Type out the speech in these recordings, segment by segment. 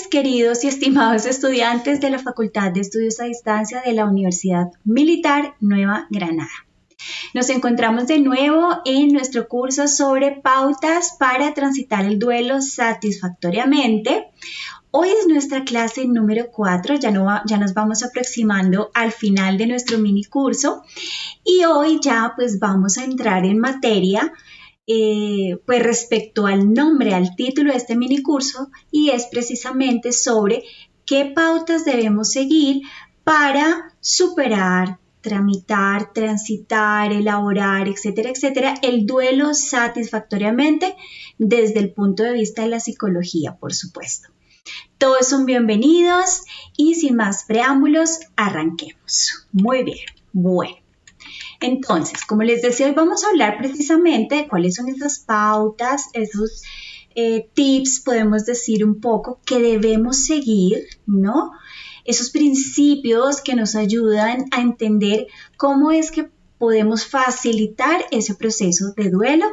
tardes, queridos y estimados estudiantes de la Facultad de Estudios a Distancia de la Universidad Militar Nueva Granada. Nos encontramos de nuevo en nuestro curso sobre pautas para transitar el duelo satisfactoriamente. Hoy es nuestra clase número 4, ya nos vamos aproximando al final de nuestro mini curso y hoy ya pues vamos a entrar en materia pues respecto al nombre, al título de este mini curso, y es precisamente sobre qué pautas debemos seguir para superar, tramitar, transitar, elaborar, etcétera, etcétera, el duelo satisfactoriamente desde el punto de vista de la psicología, por supuesto. Todos son bienvenidos y sin más preámbulos, arranquemos. Muy bien, bueno. Entonces, como les decía, hoy vamos a hablar precisamente de cuáles son esas pautas, esos tips, podemos decir un poco, que debemos seguir, ¿no? Esos principios que nos ayudan a entender cómo es que podemos facilitar ese proceso de duelo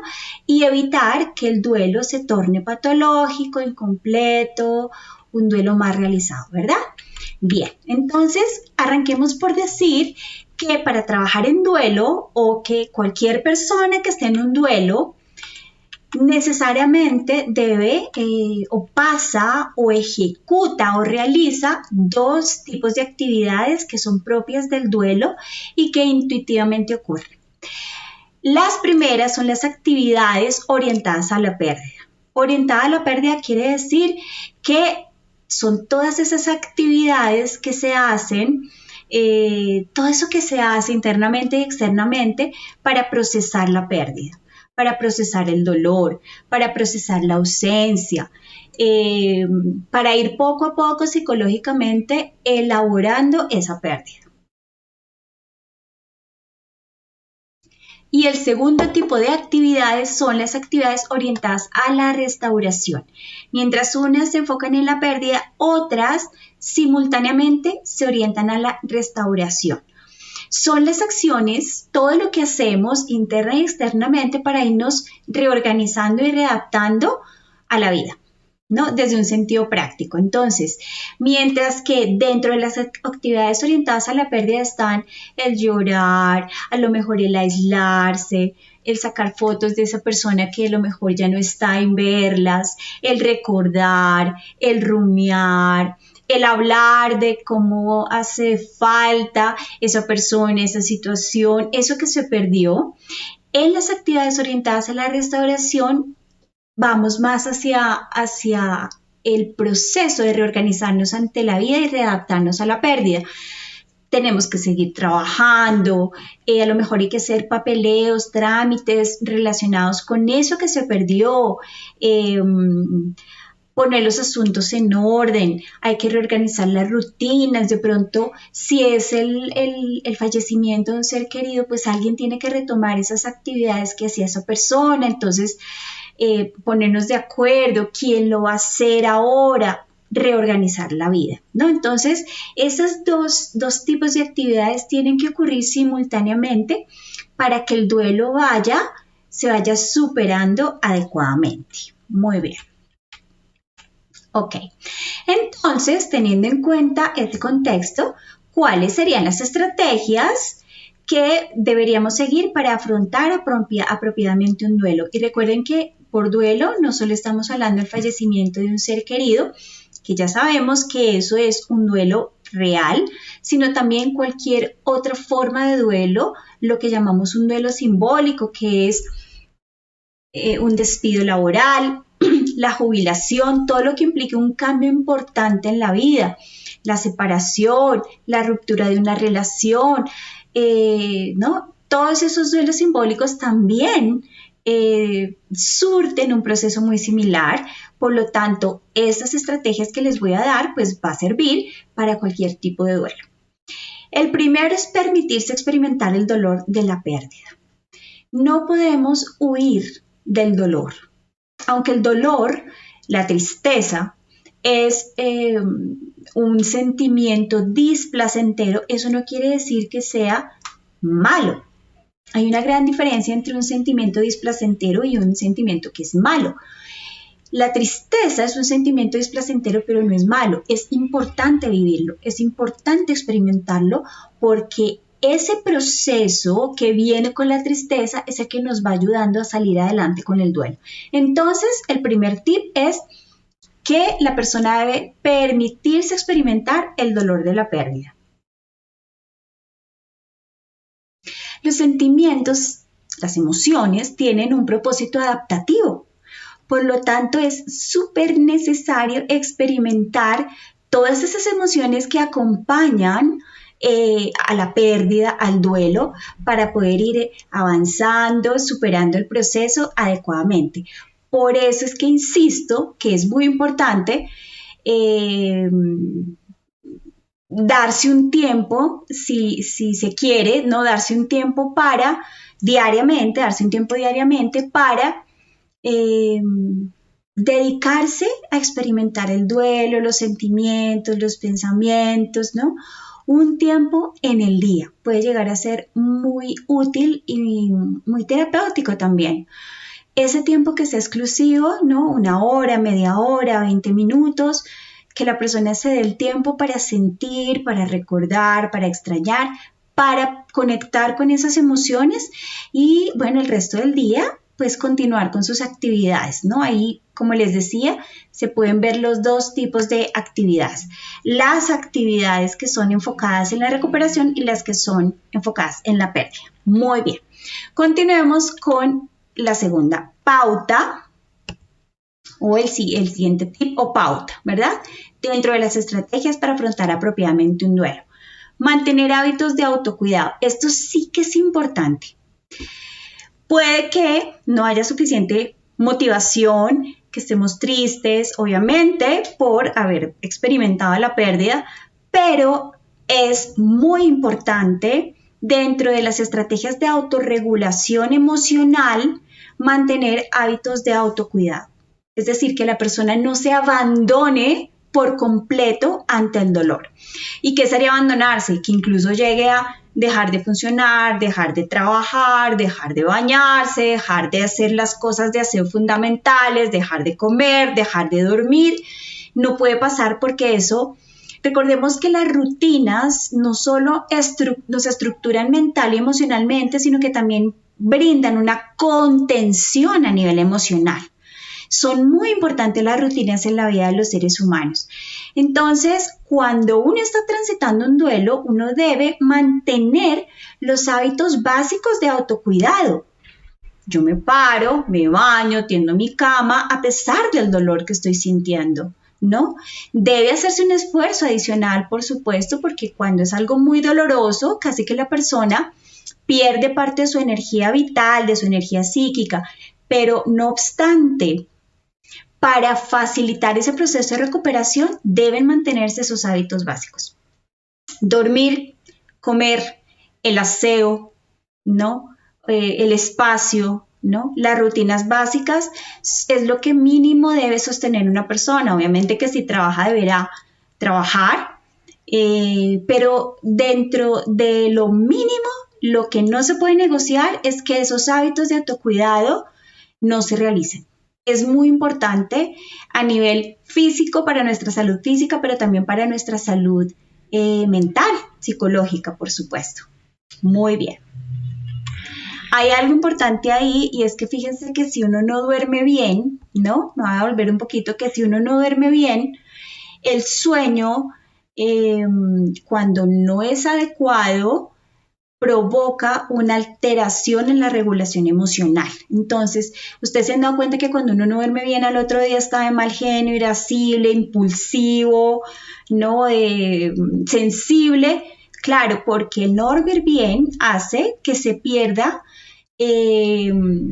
y evitar que el duelo se torne patológico, incompleto, un duelo mal realizado, ¿verdad? Bien, entonces arranquemos por decir que para trabajar en duelo o que cualquier persona que esté en un duelo necesariamente debe o pasa o ejecuta o realiza dos tipos de actividades que son propias del duelo y que intuitivamente ocurren. Las primeras son las actividades orientadas a la pérdida. Orientada a la pérdida quiere decir que son todas esas actividades que se hacen, todo eso que se hace internamente y externamente para procesar la pérdida, para procesar el dolor, para procesar la ausencia, para ir poco a poco psicológicamente elaborando esa pérdida. Y el segundo tipo de actividades son las actividades orientadas a la restauración. Mientras unas se enfocan en la pérdida, otras simultáneamente se orientan a la restauración. Son las acciones, todo lo que hacemos interna y externamente para irnos reorganizando y readaptando a la vida, ¿no? Desde un sentido práctico. Entonces, mientras que dentro de las actividades orientadas a la pérdida están el llorar, a lo mejor el aislarse, el sacar fotos de esa persona que a lo mejor ya no está en verlas, el recordar, el rumiar, el hablar de cómo hace falta esa persona, esa situación, eso que se perdió. En las actividades orientadas a la restauración vamos más hacia el proceso de reorganizarnos ante la vida y readaptarnos a la pérdida. Tenemos que seguir trabajando, a lo mejor hay que hacer papeleos, trámites relacionados con eso que se perdió, poner los asuntos en orden, hay que reorganizar las rutinas, de pronto si es el fallecimiento de un ser querido, pues alguien tiene que retomar esas actividades que hacía esa persona, entonces ponernos de acuerdo, quién lo va a hacer ahora, reorganizar la vida, ¿no? Entonces, esos dos tipos de actividades tienen que ocurrir simultáneamente para que el duelo se vaya superando adecuadamente. Muy bien. Ok, entonces, teniendo en cuenta este contexto, ¿cuáles serían las estrategias que deberíamos seguir para afrontar apropiadamente un duelo? Y recuerden que por duelo no solo estamos hablando del fallecimiento de un ser querido, que ya sabemos que eso es un duelo real, sino también cualquier otra forma de duelo, lo que llamamos un duelo simbólico, que es un despido laboral, la jubilación, todo lo que implique un cambio importante en la vida, la separación, la ruptura de una relación, ¿no? Todos esos duelos simbólicos también surten un proceso muy similar, por lo tanto, estas estrategias que les voy a dar, pues va a servir para cualquier tipo de duelo. El primero es permitirse experimentar el dolor de la pérdida. No podemos huir del dolor. Aunque el dolor, la tristeza, es un sentimiento displacentero, eso no quiere decir que sea malo. Hay una gran diferencia entre un sentimiento displacentero y un sentimiento que es malo. La tristeza es un sentimiento displacentero, pero no es malo. Es importante vivirlo, es importante experimentarlo porque ese proceso que viene con la tristeza es el que nos va ayudando a salir adelante con el duelo. Entonces, el primer tip es que la persona debe permitirse experimentar el dolor de la pérdida. Los sentimientos, las emociones, tienen un propósito adaptativo. Por lo tanto, es súper necesario experimentar todas esas emociones que acompañan a la pérdida, al duelo, para poder ir avanzando, superando el proceso adecuadamente. Por eso es que insisto que es muy importante darse un tiempo, si se quiere, ¿no? Darse un tiempo diariamente para dedicarse a experimentar el duelo, los sentimientos, los pensamientos, ¿no? Un tiempo en el día puede llegar a ser muy útil y muy terapéutico también. Ese tiempo que sea exclusivo, ¿no? 1 hora, media hora, 20 minutos, que la persona se dé el tiempo para sentir, para recordar, para extrañar, para conectar con esas emociones y, bueno, el resto del día pues continuar con sus actividades, ¿no? Ahí, como les decía, se pueden ver los dos tipos de actividades. Las actividades que son enfocadas en la recuperación y las que son enfocadas en la pérdida. Muy bien. Continuemos con la segunda pauta o el siguiente tip o pauta, ¿verdad? Dentro de las estrategias para afrontar apropiadamente un duelo. Mantener hábitos de autocuidado. Esto sí que es importante. Puede que no haya suficiente motivación, que estemos tristes, obviamente, por haber experimentado la pérdida, pero es muy importante dentro de las estrategias de autorregulación emocional mantener hábitos de autocuidado. Es decir, que la persona no se abandone por completo ante el dolor. ¿Y qué sería abandonarse? Que incluso llegue a dejar de funcionar, dejar de trabajar, dejar de bañarse, dejar de hacer las cosas de aseo fundamentales, dejar de comer, dejar de dormir. No puede pasar porque eso, recordemos que las rutinas no solo nos estructuran mental y emocionalmente, sino que también brindan una contención a nivel emocional. Son muy importantes las rutinas en la vida de los seres humanos. Entonces, cuando uno está transitando un duelo, uno debe mantener los hábitos básicos de autocuidado. Yo me paro, me baño, tiendo mi cama a pesar del dolor que estoy sintiendo, ¿no? Debe hacerse un esfuerzo adicional, por supuesto, porque cuando es algo muy doloroso, casi que la persona pierde parte de su energía vital, de su energía psíquica, pero no obstante, para facilitar ese proceso de recuperación deben mantenerse esos hábitos básicos. Dormir, comer, el aseo, ¿no? El espacio, ¿no? Las rutinas básicas es lo que mínimo debe sostener una persona. Obviamente que si trabaja deberá trabajar, pero dentro de lo mínimo, lo que no se puede negociar es que esos hábitos de autocuidado no se realicen. Es muy importante a nivel físico para nuestra salud física, pero también para nuestra salud mental, psicológica, por supuesto. Muy bien. Hay algo importante ahí y es que fíjense que si uno no duerme bien, ¿no? Me voy a volver un poquito que si uno no duerme bien, el sueño, cuando no es adecuado, provoca una alteración en la regulación emocional. Entonces, ustedes se han dado cuenta que cuando uno no duerme bien al otro día está de mal genio, irascible, impulsivo, ¿no? Sensible. Claro, porque el no dormir bien hace que se pierda,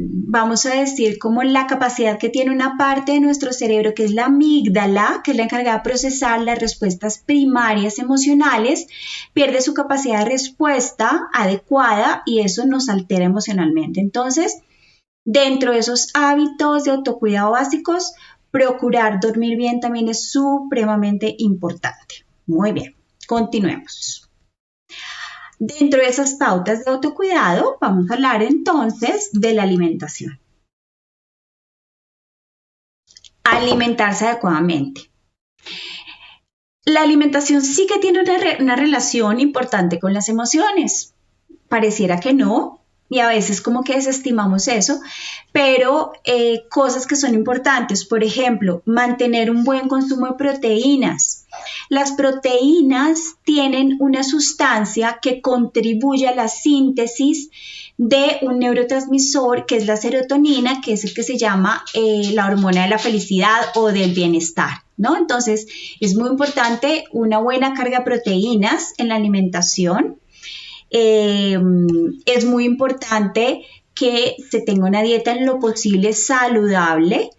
vamos a decir, como la capacidad que tiene una parte de nuestro cerebro, que es la amígdala, que es la encargada de procesar las respuestas primarias emocionales, pierde su capacidad de respuesta adecuada y eso nos altera emocionalmente. Entonces, dentro de esos hábitos de autocuidado básicos, procurar dormir bien también es supremamente importante. Muy bien, continuemos. Dentro de esas pautas de autocuidado, vamos a hablar entonces de la alimentación. alimentarse adecuadamente. La alimentación sí que tiene una relación importante con las emociones. Pareciera que no, y a veces como que desestimamos eso, pero cosas que son importantes, por ejemplo, mantener un buen consumo de proteínas. Las proteínas tienen una sustancia que contribuye a la síntesis de un neurotransmisor que es la serotonina, que es el que se llama la hormona de la felicidad o del bienestar, ¿no? Entonces, es muy importante una buena carga de proteínas en la alimentación. Es muy importante que se tenga una dieta en lo posible saludable.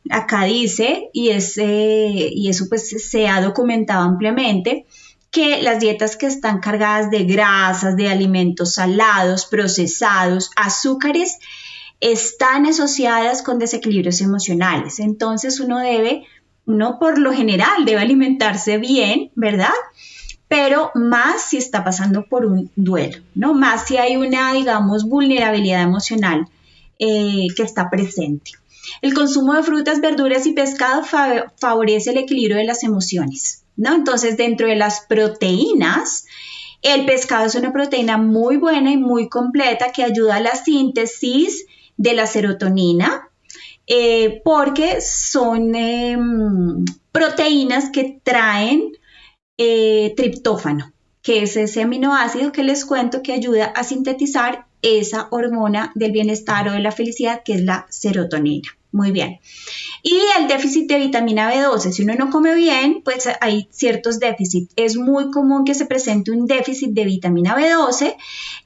Acá dice, y eso pues se ha documentado ampliamente, que las dietas que están cargadas de grasas, de alimentos salados, procesados, azúcares, están asociadas con desequilibrios emocionales. Entonces uno por lo general debe alimentarse bien, ¿verdad? Pero más si está pasando por un duelo, ¿no? Más si hay una, digamos, vulnerabilidad emocional que está presente. El consumo de frutas, verduras y pescado favorece el equilibrio de las emociones, ¿no? Entonces, dentro de las proteínas, el pescado es una proteína muy buena y muy completa que ayuda a la síntesis de la serotonina, porque son proteínas que traen triptófano, que es ese aminoácido que les cuento que ayuda a sintetizar esa hormona del bienestar o de la felicidad, que es la serotonina. Muy bien. Y el déficit de vitamina B12, si uno no come bien, pues hay ciertos déficits. Es muy común que se presente un déficit de vitamina B12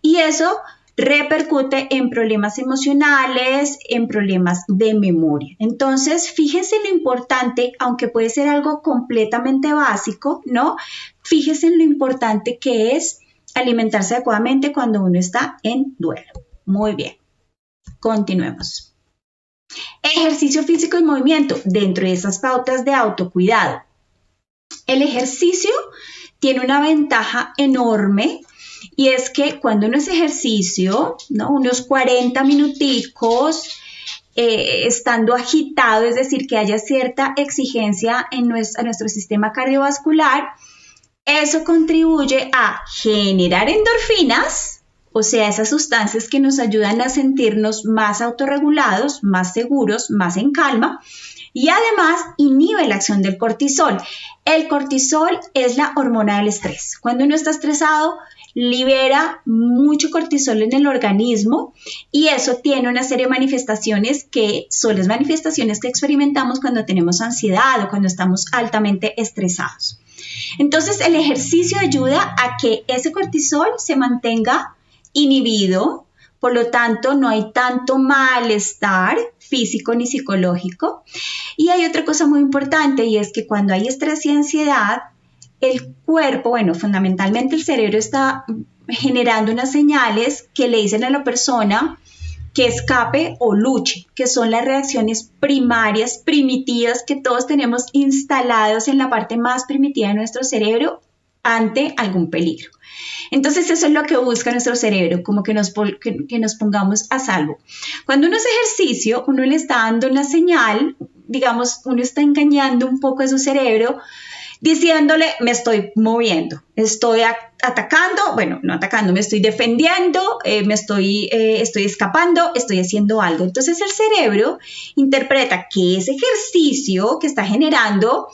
y eso repercute en problemas emocionales, en problemas de memoria. Entonces, fíjense lo importante, aunque puede ser algo completamente básico, ¿no? Fíjense en lo importante que es alimentarse adecuadamente cuando uno está en duelo. Muy bien, continuemos. Ejercicio físico y movimiento dentro de esas pautas de autocuidado. El ejercicio tiene una ventaja enorme y es que cuando uno hace ejercicio, ¿no? Unos 40 minuticos, estando agitado, es decir, que haya cierta exigencia a nuestro sistema cardiovascular, eso contribuye a generar endorfinas, o sea, esas sustancias que nos ayudan a sentirnos más autorregulados, más seguros, más en calma, y además inhibe la acción del cortisol. El cortisol es la hormona del estrés. Cuando uno está estresado, libera mucho cortisol en el organismo y eso tiene una serie de manifestaciones que son las manifestaciones que experimentamos cuando tenemos ansiedad o cuando estamos altamente estresados. Entonces, el ejercicio ayuda a que ese cortisol se mantenga inhibido, por lo tanto, no hay tanto malestar físico ni psicológico. Y hay otra cosa muy importante y es que cuando hay estrés y ansiedad, el cuerpo, bueno, fundamentalmente el cerebro está generando unas señales que le dicen a la persona que escape o luche, que son las reacciones primarias, primitivas que todos tenemos instalados en la parte más primitiva de nuestro cerebro ante algún peligro. Entonces eso es lo que busca nuestro cerebro, como que nos pongamos a salvo. Cuando uno hace ejercicio, uno le está dando una señal, digamos, uno está engañando un poco a su cerebro, diciéndole, me estoy moviendo, estoy atacando, bueno, no atacando, me estoy defendiendo, estoy escapando, estoy haciendo algo. Entonces el cerebro interpreta que ese ejercicio que está generando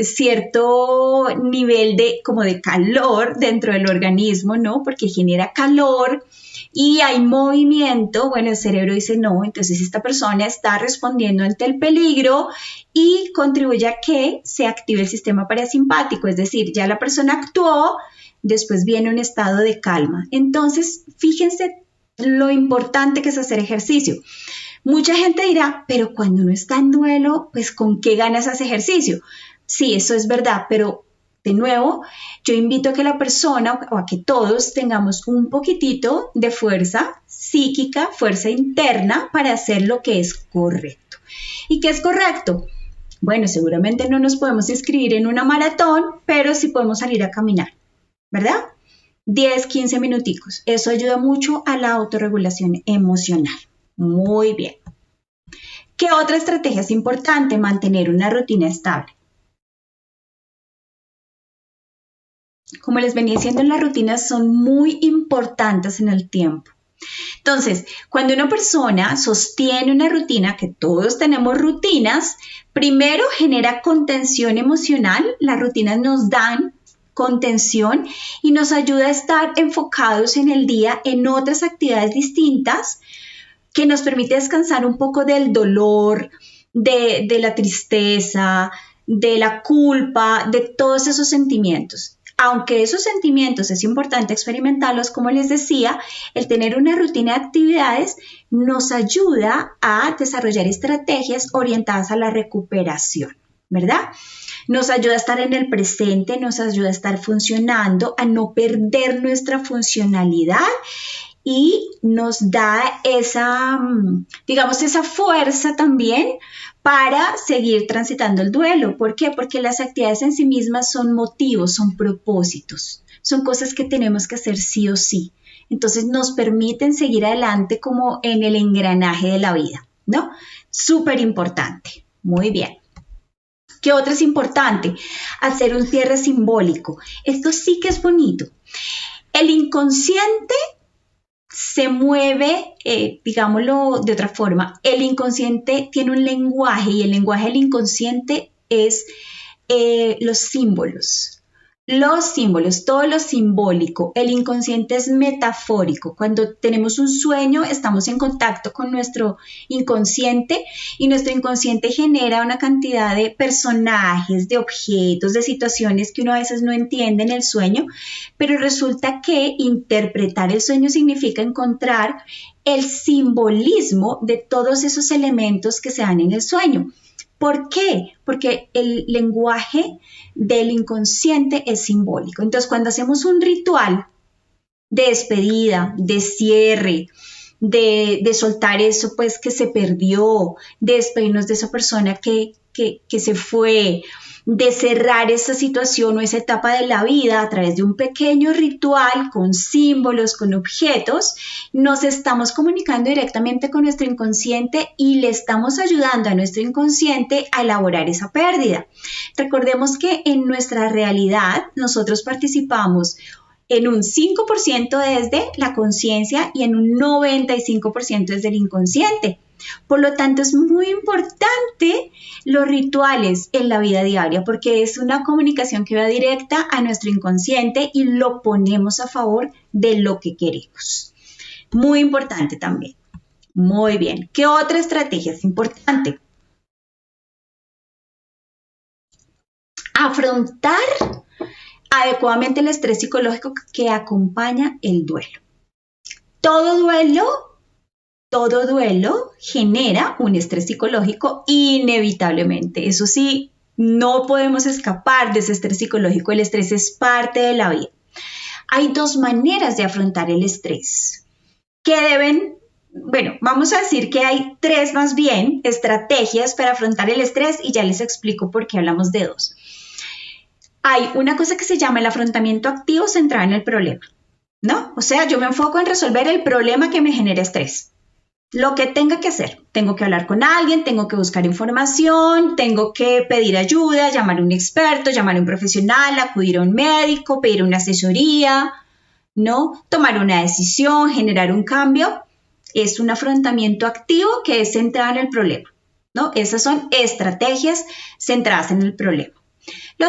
cierto nivel como de calor dentro del organismo, ¿no? Porque genera calor y hay movimiento, bueno, el cerebro dice no, entonces esta persona está respondiendo ante el peligro y contribuye a que se active el sistema parasimpático, es decir, ya la persona actuó, después viene un estado de calma. Entonces, fíjense lo importante que es hacer ejercicio. Mucha gente dirá, pero cuando uno está en duelo, pues ¿con qué ganas hace ejercicio? Sí, eso es verdad, pero de nuevo, yo invito a que la persona o a que todos tengamos un poquitito de fuerza psíquica, fuerza interna para hacer lo que es correcto. ¿Y qué es correcto? Bueno, seguramente no nos podemos inscribir en una maratón, pero sí podemos salir a caminar, ¿verdad? 10, 15 minuticos. Eso ayuda mucho a la autorregulación emocional. Muy bien. ¿Qué otra estrategia es importante? Mantener una rutina estable. Como les venía diciendo, las rutinas son muy importantes en el tiempo. Entonces, cuando una persona sostiene una rutina, que todos tenemos rutinas, primero genera contención emocional. Las rutinas nos dan contención y nos ayuda a estar enfocados en el día en otras actividades distintas que nos permite descansar un poco del dolor, de la tristeza, de la culpa, de todos esos sentimientos. Aunque esos sentimientos es importante experimentarlos, como les decía, el tener una rutina de actividades nos ayuda a desarrollar estrategias orientadas a la recuperación, ¿verdad? Nos ayuda a estar en el presente, nos ayuda a estar funcionando, a no perder nuestra funcionalidad y nos da esa, digamos, esa fuerza también para seguir transitando el duelo. ¿Por qué? Porque las actividades en sí mismas son motivos, son propósitos, son cosas que tenemos que hacer sí o sí. Entonces nos permiten seguir adelante como en el engranaje de la vida, ¿no? Súper importante. Muy bien. ¿Qué otra es importante? Hacer un cierre simbólico. Esto sí que es bonito. El inconsciente se mueve, digámoslo de otra forma, el inconsciente tiene un lenguaje y el lenguaje del inconsciente es los símbolos. Los símbolos, todo lo simbólico. El inconsciente es metafórico. Cuando tenemos un sueño, estamos en contacto con nuestro inconsciente y nuestro inconsciente genera una cantidad de personajes, de objetos, de situaciones que uno a veces no entiende en el sueño, pero resulta que interpretar el sueño significa encontrar el simbolismo de todos esos elementos que se dan en el sueño. ¿Por qué? Porque el lenguaje del inconsciente es simbólico. Entonces, cuando hacemos un ritual de despedida, de cierre, de soltar eso pues que se perdió, de despedirnos de esa persona que se fue, de cerrar esa situación o esa etapa de la vida a través de un pequeño ritual con símbolos, con objetos, nos estamos comunicando directamente con nuestro inconsciente y le estamos ayudando a nuestro inconsciente a elaborar esa pérdida. Recordemos que en nuestra realidad nosotros participamos en un 5% desde la conciencia y en un 95% desde el inconsciente. Por lo tanto, es muy importante los rituales en la vida diaria porque es una comunicación que va directa a nuestro inconsciente y lo ponemos a favor de lo que queremos. Muy importante también. Muy bien. ¿Qué otra estrategia es importante? Afrontar adecuadamente el estrés psicológico que acompaña el duelo. Todo duelo genera un estrés psicológico inevitablemente. Eso sí, no podemos escapar de ese estrés psicológico. El estrés es parte de la vida. Hay dos maneras de afrontar el estrés vamos a decir que hay tres más bien estrategias para afrontar el estrés y ya les explico por qué hablamos de dos. Hay una cosa que se llama el afrontamiento activo centrado en el problema, ¿no? O sea, yo me enfoco en resolver el problema que me genera estrés. Lo que tenga que hacer, tengo que hablar con alguien, tengo que buscar información, tengo que pedir ayuda, llamar a un experto, llamar a un profesional, acudir a un médico, pedir una asesoría, ¿no? Tomar una decisión, generar un cambio. Es un afrontamiento activo que es centrado en el problema, ¿no? Esas son estrategias centradas en el problema. Lo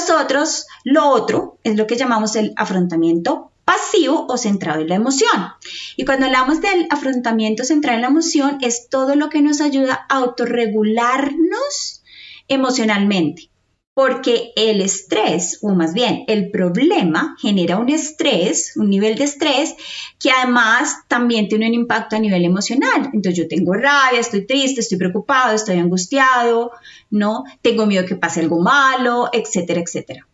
otro es lo que llamamos el afrontamiento pasivo o centrado en la emoción. Y cuando hablamos del afrontamiento centrado en la emoción, es todo lo que nos ayuda a autorregularnos emocionalmente. Porque el estrés, o más bien el problema, genera un estrés, un nivel de estrés, que además también tiene un impacto a nivel emocional. Entonces yo tengo rabia, estoy triste, estoy preocupado, estoy angustiado, ¿no? Tengo miedo que pase algo malo, etcétera, etcétera.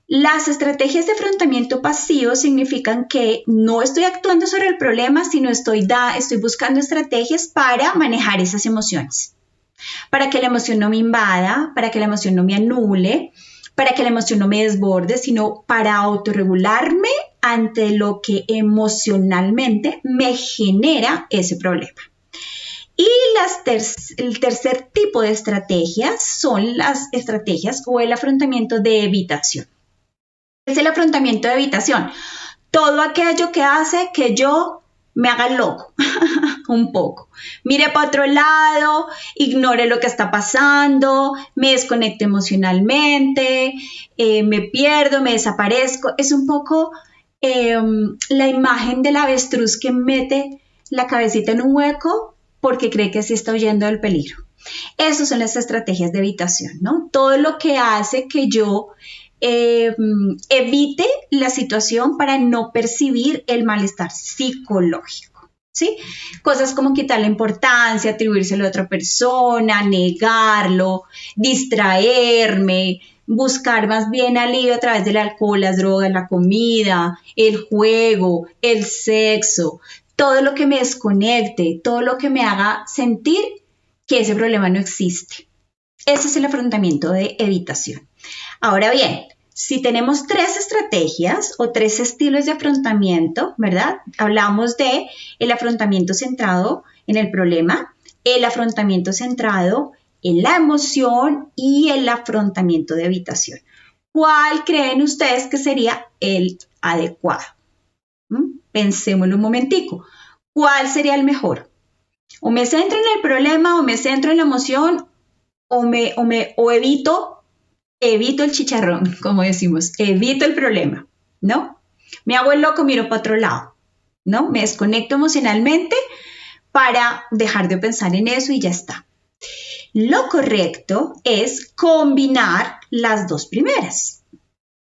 Las estrategias de afrontamiento pasivo significan que no estoy actuando sobre el problema, sino estoy buscando estrategias para manejar esas emociones. Para que la emoción no me invada, para que la emoción no me anule, para que la emoción no me desborde, sino para autorregularme ante lo que emocionalmente me genera ese problema. Y el tercer tipo de estrategias son las estrategias o el afrontamiento de evitación. ¿Qué es el afrontamiento de evitación? Todo aquello que hace que yo me haga loco, un poco. Mire para otro lado, ignore lo que está pasando, me desconecto emocionalmente, me pierdo, me desaparezco. Es un poco la imagen del avestruz que mete la cabecita en un hueco porque cree que sí está huyendo del peligro. Esas son las estrategias de evitación, ¿no? Todo lo que hace que yo evite la situación para no percibir el malestar psicológico, ¿sí? Cosas como quitarle importancia, atribuírselo a otra persona, negarlo, distraerme, buscar más bien alivio a través del alcohol, las drogas, la comida, el juego, el sexo, todo lo que me desconecte, todo lo que me haga sentir que ese problema no existe. Ese es el afrontamiento de evitación. Ahora bien, si tenemos tres estrategias o tres estilos de afrontamiento, ¿verdad? Hablamos de el afrontamiento centrado en el problema, el afrontamiento centrado en la emoción y el afrontamiento de evitación. ¿Cuál creen ustedes que sería el adecuado? Pensémoslo un momentico. ¿Cuál sería el mejor? O me centro en el problema, o me centro en la emoción, o evito el chicharrón, como decimos, evito el problema, ¿no? Me hago el loco, miro para otro lado, ¿no? Me desconecto emocionalmente para dejar de pensar en eso y ya está. Lo correcto es combinar las dos primeras,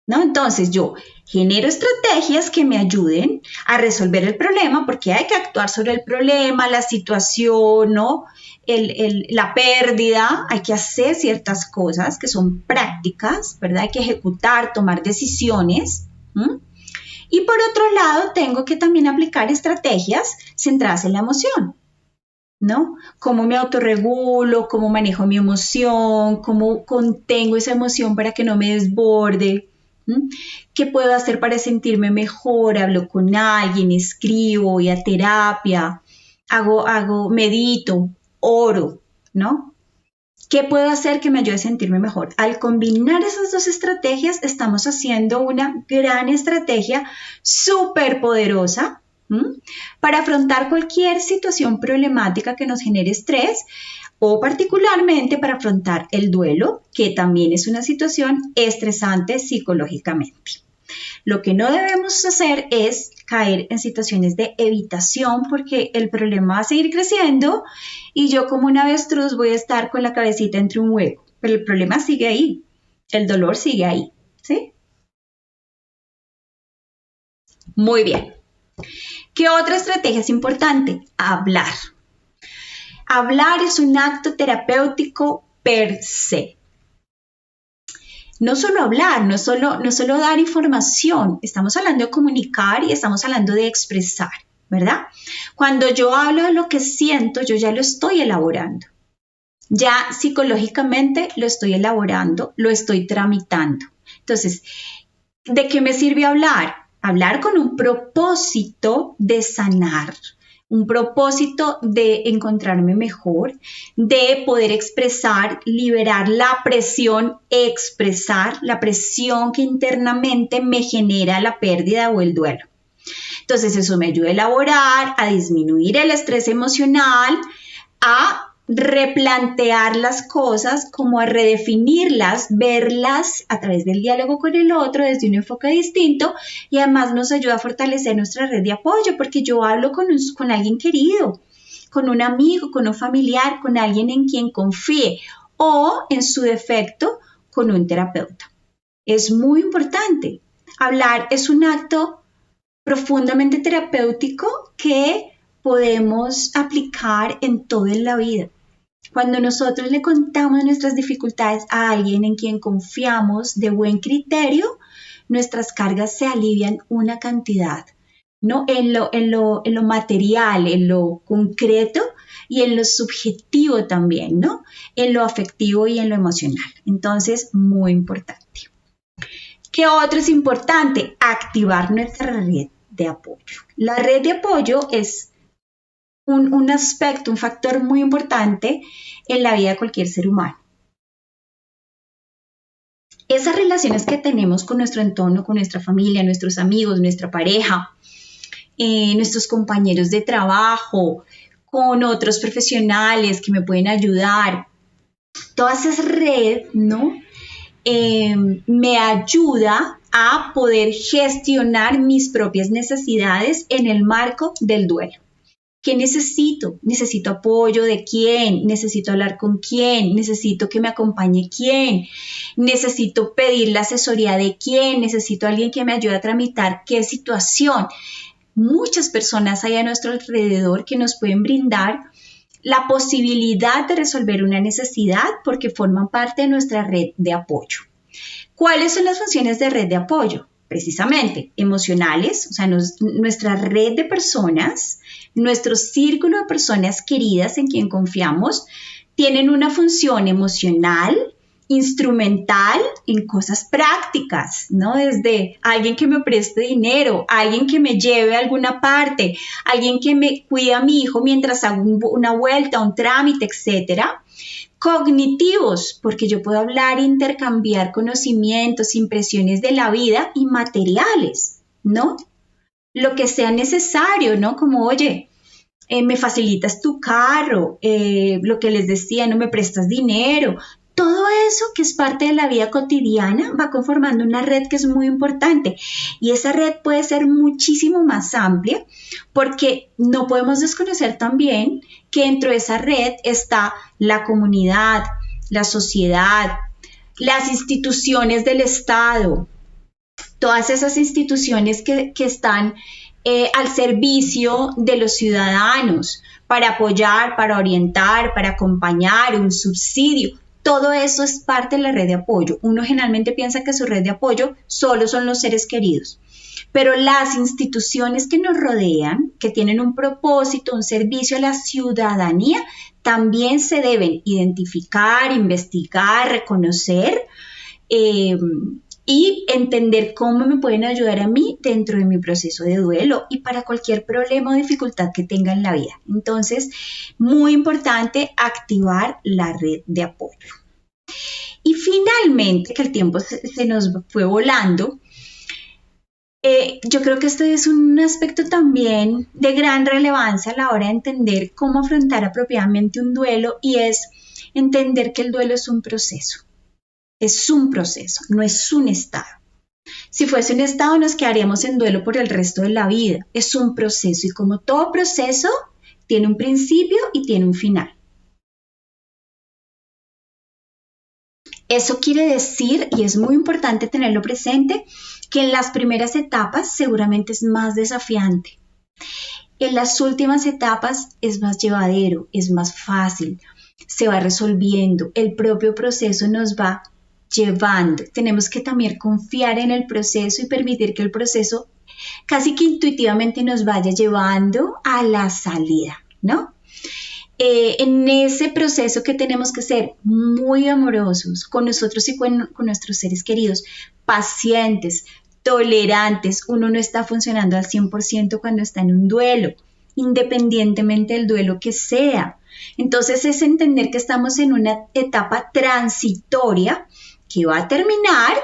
¿no? Entonces yo genero estrategias que me ayuden a resolver el problema porque hay que actuar sobre el problema, la situación, ¿no? La pérdida, hay que hacer ciertas cosas que son prácticas, ¿verdad? Hay que ejecutar, tomar decisiones. Y por otro lado, tengo que también aplicar estrategias centradas en la emoción, ¿no? Cómo me autorregulo, cómo manejo mi emoción, cómo contengo esa emoción para que no me desborde. ¿Qué puedo hacer para sentirme mejor? Hablo con alguien, escribo, voy a terapia, medito, oro, ¿no? ¿Qué puedo hacer que me ayude a sentirme mejor? Al combinar esas dos estrategias, estamos haciendo una gran estrategia súper poderosa para afrontar cualquier situación problemática que nos genere estrés o particularmente para afrontar el duelo, que también es una situación estresante psicológicamente. Lo que no debemos hacer es caer en situaciones de evitación porque el problema va a seguir creciendo y yo como una avestruz voy a estar con la cabecita entre un hueco, pero el problema sigue ahí, el dolor sigue ahí, ¿sí? Muy bien. ¿Qué otra estrategia es importante? Hablar. Hablar es un acto terapéutico per se. No solo hablar, no solo dar información, estamos hablando de comunicar y estamos hablando de expresar, ¿verdad? Cuando yo hablo de lo que siento, yo ya lo estoy elaborando. Ya psicológicamente lo estoy elaborando, lo estoy tramitando. Entonces, ¿de qué me sirve hablar? Hablar con un propósito de sanar, un propósito de encontrarme mejor, de poder expresar, liberar la presión, expresar la presión que internamente me genera la pérdida o el duelo. Entonces eso me ayuda a elaborar, a disminuir el estrés emocional, a replantear las cosas, como a redefinirlas, verlas a través del diálogo con el otro desde un enfoque distinto y además nos ayuda a fortalecer nuestra red de apoyo porque yo hablo con alguien querido, con un amigo, con un familiar, con alguien en quien confíe o en su defecto con un terapeuta. Es muy importante. Hablar es un acto profundamente terapéutico que podemos aplicar en toda la vida. Cuando nosotros le contamos nuestras dificultades a alguien en quien confiamos de buen criterio, nuestras cargas se alivian una cantidad, ¿no? En lo material, en lo concreto y en lo subjetivo también, ¿no? En lo afectivo y en lo emocional. Entonces, muy importante. ¿Qué otro es importante? Activar nuestra red de apoyo. La red de apoyo es un aspecto, un factor muy importante en la vida de cualquier ser humano. Esas relaciones que tenemos con nuestro entorno, con nuestra familia, nuestros amigos, nuestra pareja, nuestros compañeros de trabajo, con otros profesionales que me pueden ayudar, toda esa red, ¿no? Me ayuda a poder gestionar mis propias necesidades en el marco del duelo. ¿Qué necesito? Necesito apoyo de quién, necesito hablar con quién, necesito que me acompañe quién, necesito pedir la asesoría de quién, necesito a alguien que me ayude a tramitar qué situación. Muchas personas hay a nuestro alrededor que nos pueden brindar la posibilidad de resolver una necesidad porque forman parte de nuestra red de apoyo. ¿Cuáles son las funciones de red de apoyo? Precisamente emocionales, o sea, nuestra red de personas, nuestro círculo de personas queridas en quien confiamos, tienen una función emocional, instrumental en cosas prácticas, ¿no? Desde alguien que me preste dinero, alguien que me lleve a alguna parte, alguien que me cuide a mi hijo mientras hago una vuelta, un trámite, etcétera. Cognitivos, porque yo puedo hablar e intercambiar conocimientos, impresiones de la vida y materiales, ¿no? Lo que sea necesario, ¿no? Como, oye, me facilitas tu carro, lo que les decía, no me prestas dinero. Todo eso que es parte de la vida cotidiana va conformando una red que es muy importante y esa red puede ser muchísimo más amplia porque no podemos desconocer también que dentro de esa red está la comunidad, la sociedad, las instituciones del Estado, todas esas instituciones que están al servicio de los ciudadanos para apoyar, para orientar, para acompañar, un subsidio. Todo eso es parte de la red de apoyo. Uno generalmente piensa que su red de apoyo solo son los seres queridos, pero las instituciones que nos rodean, que tienen un propósito, un servicio a la ciudadanía, también se deben identificar, investigar, reconocer y entender cómo me pueden ayudar a mí dentro de mi proceso de duelo y para cualquier problema o dificultad que tenga en la vida. Entonces, muy importante activar la red de apoyo. Y finalmente, que el tiempo se nos fue volando, yo creo que este es un aspecto también de gran relevancia a la hora de entender cómo afrontar apropiadamente un duelo y es entender que el duelo es un proceso. Es un proceso, no es un estado. Si fuese un estado nos quedaríamos en duelo por el resto de la vida. Es un proceso y como todo proceso tiene un principio y tiene un final. Eso quiere decir, y es muy importante tenerlo presente, que en las primeras etapas seguramente es más desafiante. En las últimas etapas es más llevadero, es más fácil, se va resolviendo, el propio proceso nos va llevando. Tenemos que también confiar en el proceso y permitir que el proceso casi que intuitivamente nos vaya llevando a la salida, ¿no? En ese proceso que tenemos que ser muy amorosos con nosotros y con nuestros seres queridos, pacientes, tolerantes. Uno no está funcionando al 100% cuando está en un duelo, independientemente del duelo que sea. Entonces es entender que estamos en una etapa transitoria que va a terminar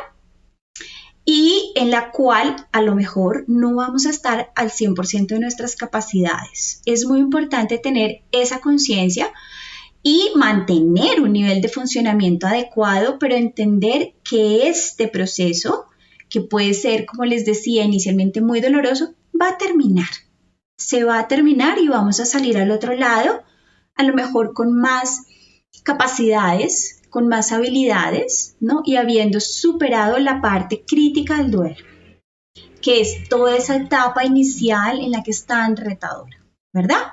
y en la cual a lo mejor no vamos a estar al 100% de nuestras capacidades. Es muy importante tener esa conciencia y mantener un nivel de funcionamiento adecuado, pero entender que este proceso, que puede ser, como les decía, inicialmente muy doloroso, va a terminar. Se va a terminar y vamos a salir al otro lado, a lo mejor con más capacidades, con más habilidades, ¿no? Y habiendo superado la parte crítica del duelo, que es toda esa etapa inicial en la que es tan retadora, ¿verdad?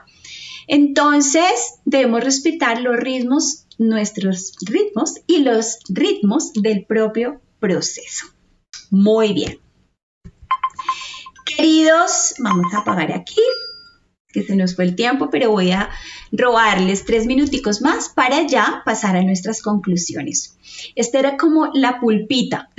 Entonces, debemos respetar los ritmos, nuestros ritmos y los ritmos del propio proceso. Muy bien. Queridos, vamos a apagar aquí. que se nos fue el tiempo, pero voy a robarles 3 minuticos más para ya pasar a nuestras conclusiones. Esta era como la pulpita,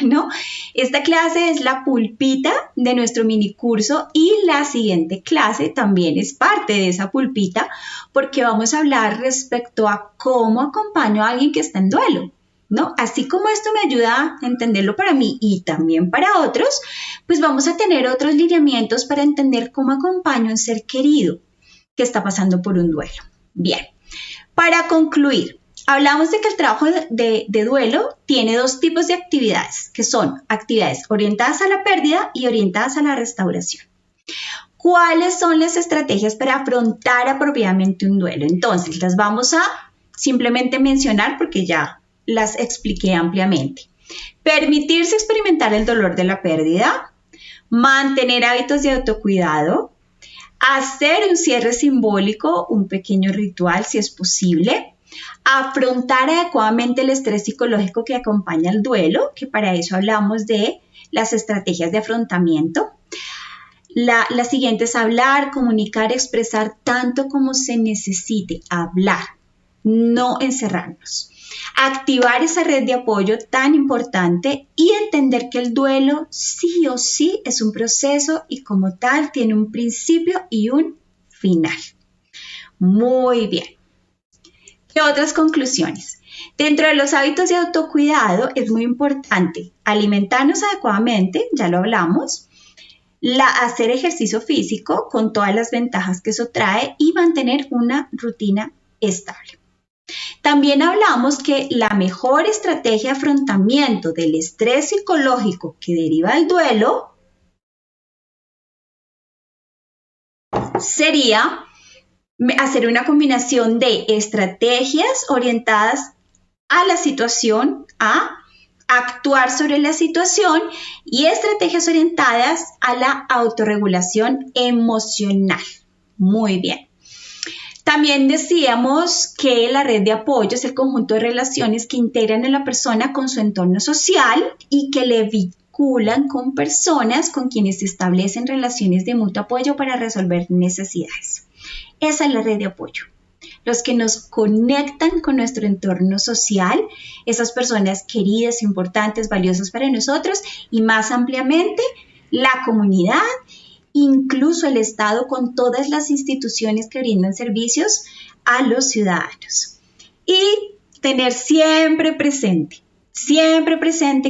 ¿no? Esta clase es la pulpita de nuestro mini curso y la siguiente clase también es parte de esa pulpita porque vamos a hablar respecto a cómo acompaño a alguien que está en duelo, ¿no? Así como esto me ayuda a entenderlo para mí y también para otros, pues vamos a tener otros lineamientos para entender cómo acompaño a un ser querido que está pasando por un duelo. Bien, para concluir, hablamos de que el trabajo de duelo tiene 2 tipos de actividades, que son actividades orientadas a la pérdida y orientadas a la restauración. ¿Cuáles son las estrategias para afrontar apropiadamente un duelo? Entonces, las vamos a simplemente mencionar porque ya las expliqué ampliamente. Permitirse experimentar el dolor de la pérdida, mantener hábitos de autocuidado, hacer un cierre simbólico, un pequeño ritual si es posible, afrontar adecuadamente el estrés psicológico que acompaña el duelo, que para eso hablamos de las estrategias de afrontamiento. La siguiente es hablar, comunicar, expresar tanto como se necesite, hablar, no encerrarnos. Activar esa red de apoyo tan importante y entender que el duelo sí o sí es un proceso y como tal tiene un principio y un final. Muy bien. ¿Qué otras conclusiones? Dentro de los hábitos de autocuidado es muy importante alimentarnos adecuadamente, ya lo hablamos, hacer ejercicio físico con todas las ventajas que eso trae y mantener una rutina estable. También hablamos que la mejor estrategia de afrontamiento del estrés psicológico que deriva del duelo sería hacer una combinación de estrategias orientadas a la situación, a actuar sobre la situación y estrategias orientadas a la autorregulación emocional. Muy bien. También decíamos que la red de apoyo es el conjunto de relaciones que integran a la persona con su entorno social y que le vinculan con personas con quienes se establecen relaciones de mutuo apoyo para resolver necesidades. Esa es la red de apoyo. Los que nos conectan con nuestro entorno social, esas personas queridas, importantes, valiosas para nosotros y más ampliamente la comunidad, incluso el Estado con todas las instituciones que brindan servicios a los ciudadanos. Y tener siempre presente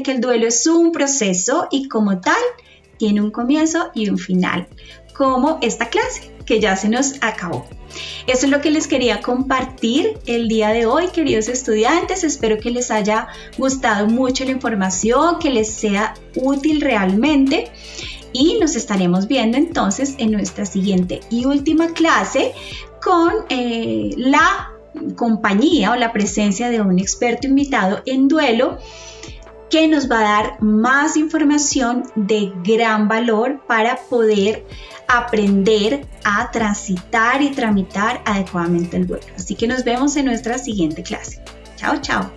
que el duelo es un proceso y como tal tiene un comienzo y un final, como esta clase que ya se nos acabó. Eso es lo que les quería compartir el día de hoy, queridos estudiantes. Espero que les haya gustado mucho la información, que les sea útil realmente. Y nos estaremos viendo entonces en nuestra siguiente y última clase con la compañía o la presencia de un experto invitado en duelo que nos va a dar más información de gran valor para poder aprender a transitar y tramitar adecuadamente el duelo. Así que nos vemos en nuestra siguiente clase. Chao, chao.